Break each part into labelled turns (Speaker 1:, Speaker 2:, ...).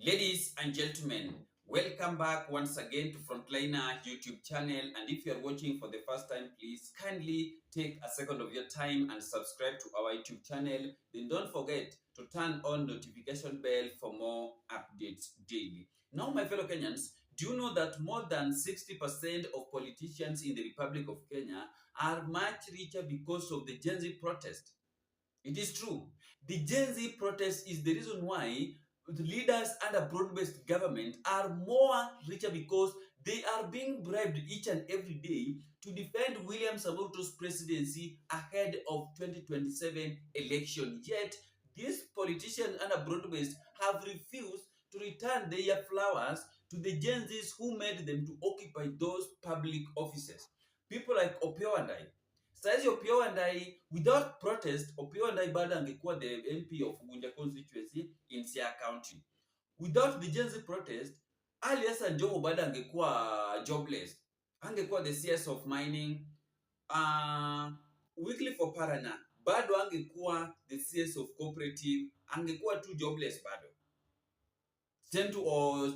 Speaker 1: Ladies and gentlemen, welcome back once again to Frontliner YouTube channel. And if you are watching for the first time, please kindly take a second of your time and subscribe to our YouTube channel. Then don't forget to turn on notification bell for more updates daily. Now, my fellow Kenyans, do you know that more than 60% of politicians in the Republic of Kenya are much richer because of the Gen Z protest? It is true. The Gen Z protest is the reason why the leaders under broad-based government are more richer, because they are being bribed each and every day to defend William Samoei's presidency ahead of 2027 election. Yet, these politicians under broad-based have refused to return their flowers to the Gen Zs who made them to occupy those public offices. People like Opiyo and I. Saizi Opiyo and I, without protest, Opiyo and I bado angekuwa the MP of Gunja constituency in Siaya County. Without the Gen Z protest, Ali Hassan Joho bado angekuwa jobless. Angekuwa the CS of mining. Wycliffe Oparanya bado angekuwa the CS of cooperative. Angekuwa tu jobless bado.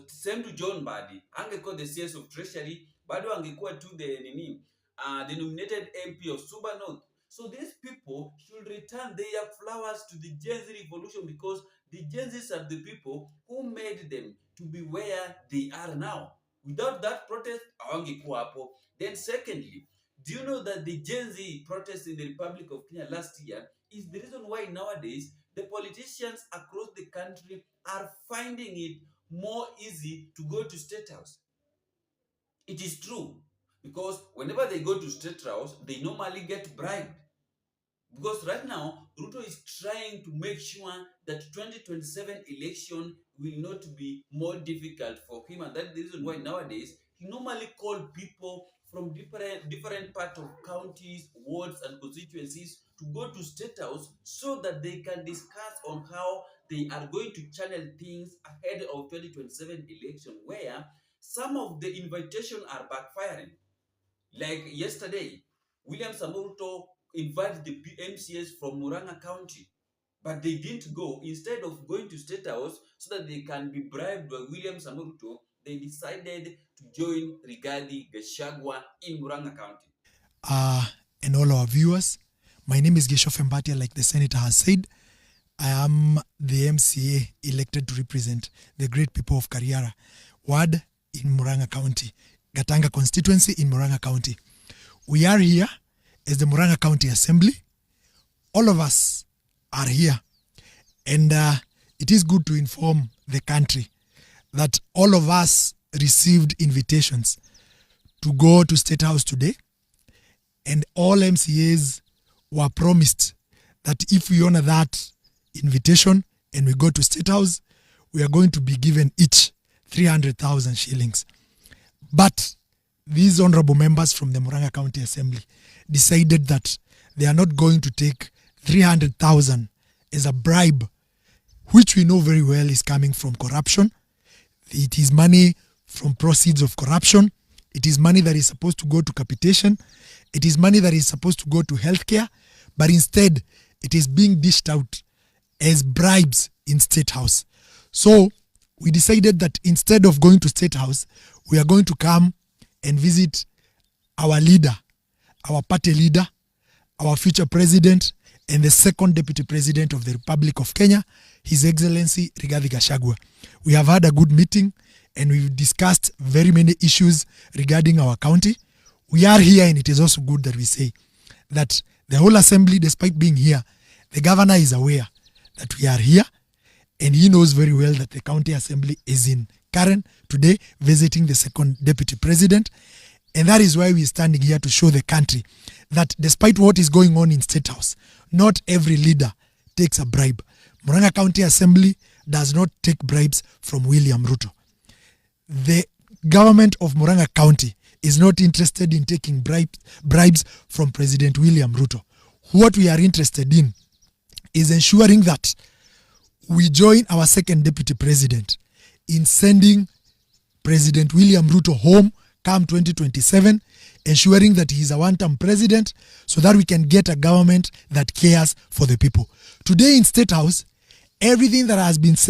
Speaker 1: Same to John Mbadi, angekuwa the CS of treasury, bado angekuwa tu the nominated MP of Suba North. So these people should return their flowers to the Gen Z revolution, because the Gen Zs are the people who made them to be where they are now. Without that protest, hawangekuwa hapo. Then secondly, do you know that the Gen Z protest in the Republic of Kenya last year is the reason why nowadays the politicians across the country are finding it more easy to go to State House? It is true, because whenever they go to State House, they normally get bribed. Because right now, Ruto is trying to make sure that 2027 election will not be more difficult for him. And that's the reason why nowadays, he normally calls people from different parts of counties, wards, and constituencies to go to State House so that they can discuss on how they are going to channel things ahead of 2027 election, where some of the invitations are backfiring. Like yesterday, William Samoei invited the MCA'S from Muranga County, but they didn't go. Instead of going to State House so that they can be bribed by William Samoei, they decided to join Rigathi Gachagua in Muranga County.
Speaker 2: And all our viewers, my name is Geshofe Mbatia. Like the senator has said, I am the MCA elected to represent the great people of Kariara ward in Muranga County, Gatanga constituency in Muranga County. We are here as the Muranga County Assembly. All of us are here, and it is good to inform the country that all of us received invitations to go to State House today, and all MCAs were promised that if we honor that invitation and we go to State House, we are going to be given each 300,000 shillings. But these honorable members from the Muranga County Assembly decided that they are not going to take 300,000 as a bribe, which we know very well is coming from corruption. It is money from proceeds of corruption. It is money that is supposed to go to capitation. It is money that is supposed to go to healthcare, but instead it is being dished out as bribes in State House. So we decided that instead of going to State House, we are going to come and visit our leader, our party leader, our future president, and the second deputy president of the Republic of Kenya, His Excellency Rigathi Gachagua. We have had a good meeting and we've discussed very many issues regarding our county. We are here, and it is also good that we say that the whole assembly, despite being here, the governor is aware that we are here, and he knows very well that the county assembly is in Karen today visiting the second deputy president. And that is why we are standing here to show the country that despite what is going on in State House, not every leader takes a bribe. Muranga County Assembly does not take bribes from William Ruto. The government of Muranga County is not interested in taking bribes from President William Ruto. What we are interested in is ensuring that we join our second deputy president in sending President William Ruto home come 2027, ensuring that he is a one-term president so that we can get a government that cares for the people. Today in State House, Everything that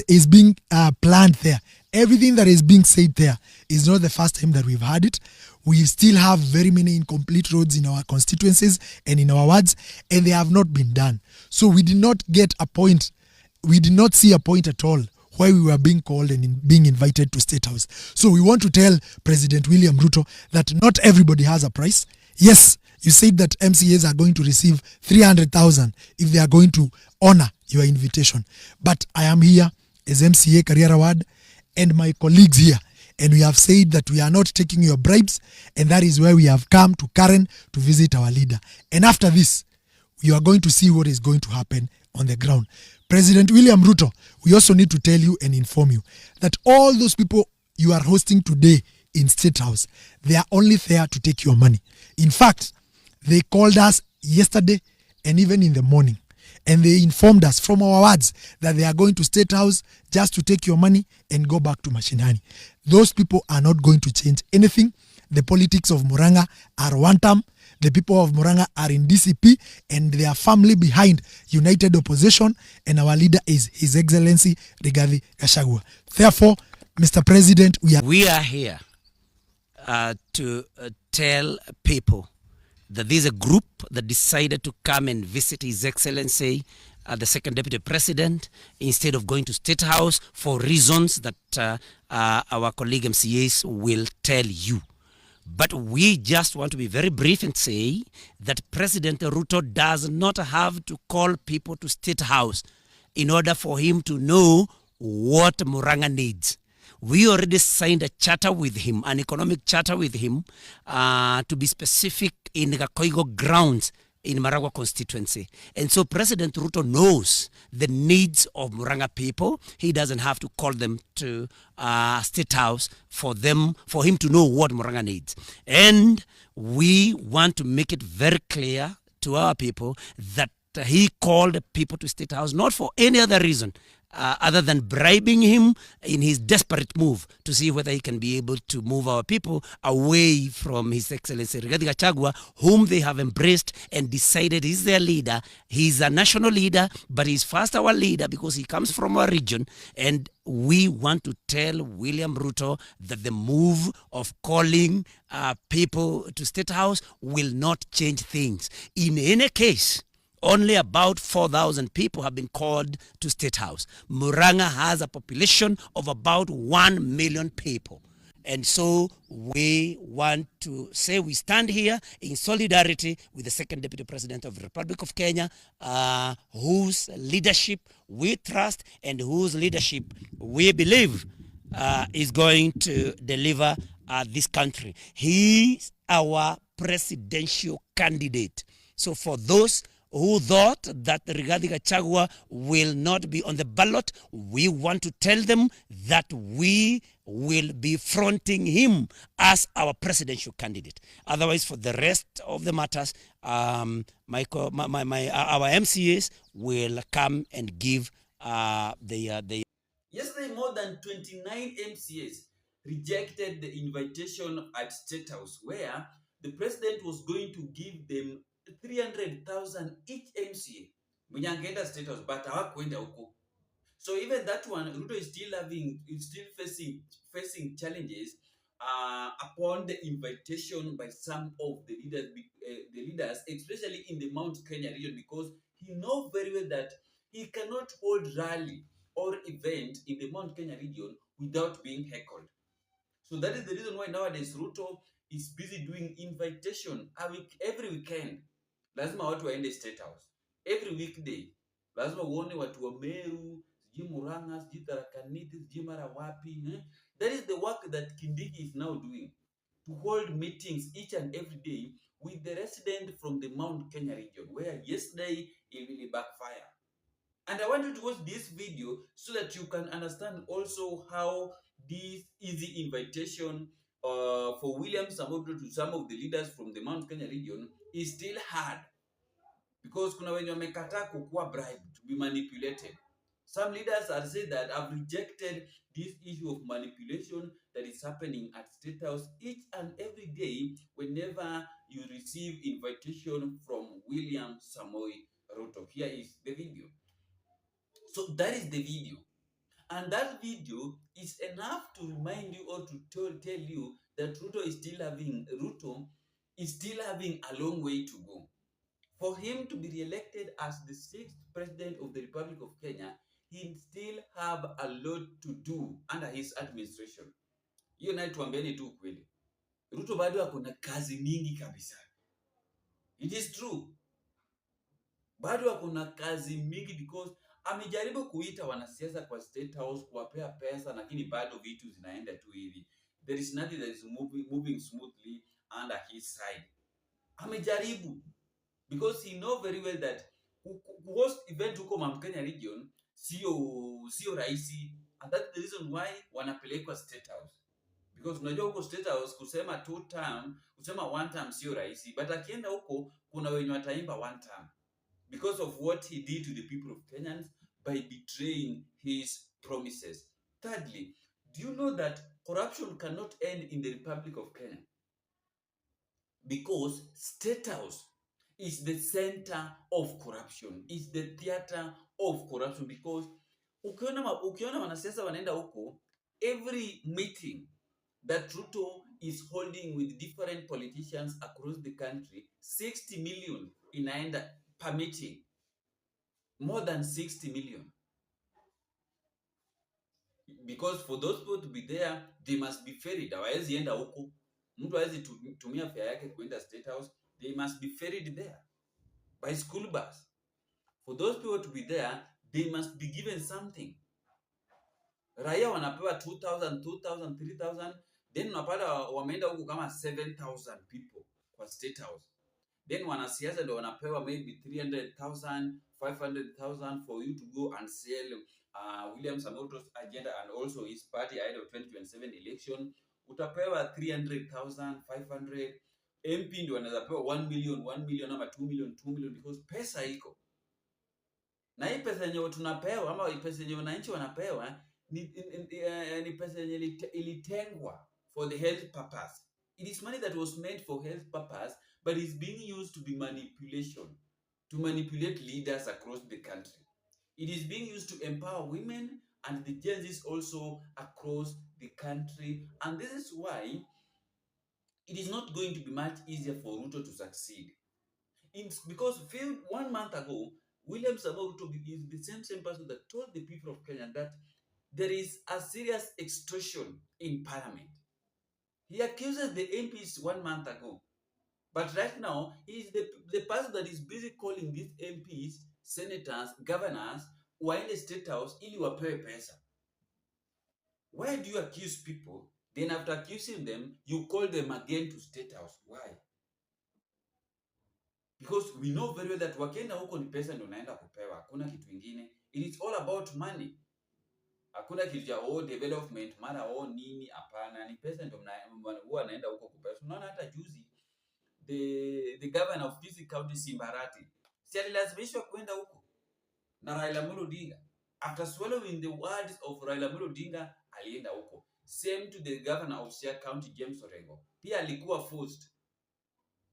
Speaker 2: is being planned there, everything that is being said there is not the first time that we've had it. We still have very many incomplete roads in our constituencies and in our wards, and they have not been done. So we did not get a point. We did not see a point at all why we were being called and being invited to State House. So we want to tell President William Ruto that not everybody has a price. Yes, you said that MCAs are going to receive 300,000 if they are going to honor your invitation. But I am here as MCA Career Award and my colleagues here, and we have said that we are not taking your bribes, and that is why we have come to Karen to visit our leader. And after this, you are going to see what is going to happen on the ground. President William Ruto, we also need to tell you and inform you that all those people you are hosting today in State House, they are only there to take your money. In fact, they called us yesterday and even in the morning, and they informed us from our wards that they are going to State House just to take your money and go back to Mashinani. Those people are not going to change anything. The politics of Muranga are one term. The people of Muranga are in DCP, and they are firmly behind United Opposition, and our leader is His Excellency Rigathi Gachagua. Therefore, Mr. President,
Speaker 3: we are here to tell people that there's a group that decided to come and visit His Excellency, the Second Deputy President, instead of going to State House for reasons that our colleague MCAs will tell you. But we just want to be very brief and say that President Ruto does not have to call people to State House in order for him to know what Muranga needs. We already signed a charter with him, an economic charter with him, to be specific, in Gakoigo grounds in Maragua constituency. And so President Ruto knows the needs of Muranga people. He doesn't have to call them to State House for him to know what Muranga needs. And we want to make it very clear to our people that he called people to State House not for any other reason other than bribing him in his desperate move to see whether he can be able to move our people away from His Excellency Rigathi Gachagua, whom they have embraced and decided is their leader. He's a national leader, but he's first our leader because he comes from our region. And we want to tell William Ruto that the move of calling people to State House will not change things. In any case, only about 4,000 people have been called to State House. Muranga has a population of about 1 million people. And so we want to say we stand here in solidarity with the Second Deputy President of the Republic of Kenya, whose leadership we trust and whose leadership we believe is going to deliver this country. He's our presidential candidate. So for those who thought that Rigathi Gachagua will not be on the ballot, we want to tell them that we will be fronting him as our presidential candidate. Otherwise, for the rest of the matters, our MCAs will come and give the.
Speaker 1: Yesterday, more than 29 MCAs rejected the invitation at State House, where the president was going to give them 300,000 each MCA. Mwenye angeenda State House, but hawakwenda huko. So even that one, Ruto is still facing challenges upon the invitation by some of the leaders, especially in the Mount Kenya region, because he knows very well that he cannot hold rally or event in the Mount Kenya region without being heckled. So that is the reason why nowadays Ruto is busy doing invitation every weekend. Lazima watu waende State House. Every weekday. Lazima uone watu wa Meru, sijui Muranga, sijui Tharaka Nithi, sijui mara wapi. That is the work that Kindiki is now doing. To hold meetings each and every day with the resident from the Mount Kenya region, where yesterday it really backfired. And I want you to watch this video so that you can understand also how this easy invitation for William Samoei to some of the leaders from the Mount Kenya region is still hard. Because kuna wenye wamekataa kukuwa bribed, to be manipulated. Some leaders are saying that I've rejected this issue of manipulation that is happening at State House each and every day whenever you receive invitation from William Samoei Ruto. Here is the video. So that is the video. And that video is enough to remind you or to tell you that Ruto is still having a long way to go. For him to be re-elected as the 6th president of the Republic of Kenya, he still have a lot to do under his administration. Hiyo naye tuambieni tu kweli. Ruto bado akona kazi mingi kabisa. It is true. Bado akona kazi mingi because amejaribu kuita wanasiasa kwa State House kuwapea pesa, lakini bado vitu zinaenda tu hivi. There is nothing that is moving smoothly under his side. Amejaribu because he know very well that host event huko Mount Kenya region sio rahisi, and that's the reason why wanapelekwa State House. Because unajua huko State House kusema 2 term, kusema 1 term sio rahisi, but akienda huko kuna wenye wataimba 1 term because of what he did to the people of Kenyans by betraying his promises. Thirdly, do you know that corruption cannot end in the Republic of Kenya? Because State House is the center of corruption, is the theater of corruption. Because ukiona wanasiasa wanaenda huko, every meeting that Ruto is holding with different politicians across the country, 60 million inaenda per meeting. More than 60 million. Because for those people to be there, they must be ferried. Hawezi enda huko. Mtu hawezi tumia fare yake kuenda State House. They must be ferried there by school bus. For those people to be there, they must be given something. Raia wanapewa 2,000, 3,000. Then unapata wameenda huko kama 7,000 people kwa State House. Then wanasiasa ndio wanapewa maybe 300,000, 500,000 for you to go and sell William Samoei's agenda and also his party ahead of 2027 election. Utapewa 300,000, 500. MP ndio wanaweza pewa 1 million ama 2 million because pesa iko. Na hii pesa yenye tunapewa ama pesa yenye wananchi wanapewa ni pesa yenye ilitengwa for the health purpose. It is money that was meant for health purpose, but is being used to be manipulation, to manipulate leaders across the country. It is being used to empower women and the Gen Zs also across the country. And this is why it is not going to be much easier for Ruto to succeed. Because 1 month ago, William Samoei Ruto is the same person that told the people of Kenya that there is a serious extortion in parliament. He accuses the MPs 1 month ago. But right now, he is the person that is busy calling these MPs, senators, governors, waende State House ili wapewe pesa. Why do you accuse people? Then after accusing them, you call them again to State House. Why? Because we know very well that wakienda huko ni pesa ndio naenda kupewa. Hakuna kitu ingine. It is all about money. Hakuna kitu ya development, mara nini, hapana. Ni pesa ndio huwa naenda huko kupewa. Unaona hata juzi the governor of this county Simbarati, si alilazimishwa kwenda huko na Raila Amolo Odinga. After swallowing the words of Raila Amolo Odinga, alienda huko. Same to the governor of Siaya County James Orengo. Pia alikuwa forced.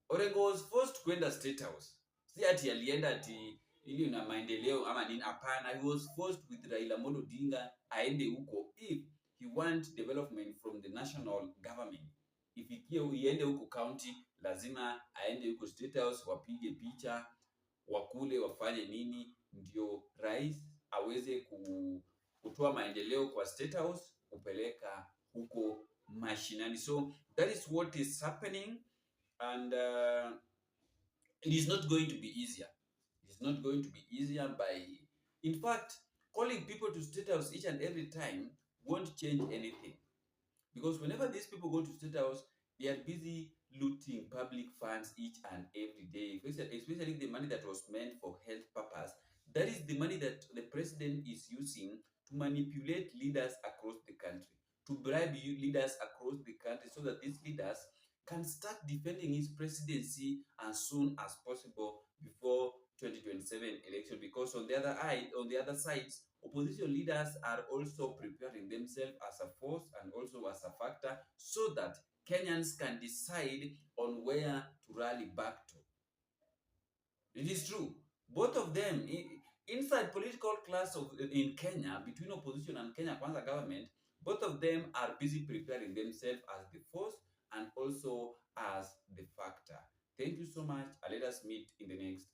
Speaker 1: Orengo was forced kwenda State House. Si ati alienda ati ili na maendeleo ama nini, hapana. He was forced with Raila Amolo Odinga aende huko if he want development from the national government. If iende huko county, lazima aende huko State House, wapige picha, wakule, wafanye nini, ndio rais aweze kutoa maendeleo kwa State House, kupeleka huko mashinani. So that is what is happening, and it is not going to be easier. It is not going to be easier by, in fact, calling people to State House each and every time won't change anything. Because whenever these people go to State House, they are busy looting public funds each and every day, especially the money that was meant for health purpose. That is the money that the president is using to manipulate leaders across the country, to bribe leaders across the country so that these leaders can start defending his presidency as soon as possible before 2027 election. Because on the other side, opposition leaders are also preparing themselves as a force and also as a factor so that Kenyans can decide on where to rally back to. It is true. Both of them, inside political class in Kenya, between opposition and Kenya Kwanza government, both of them are busy preparing themselves as the force and also as the factor. Thank you so much. Let us meet in the next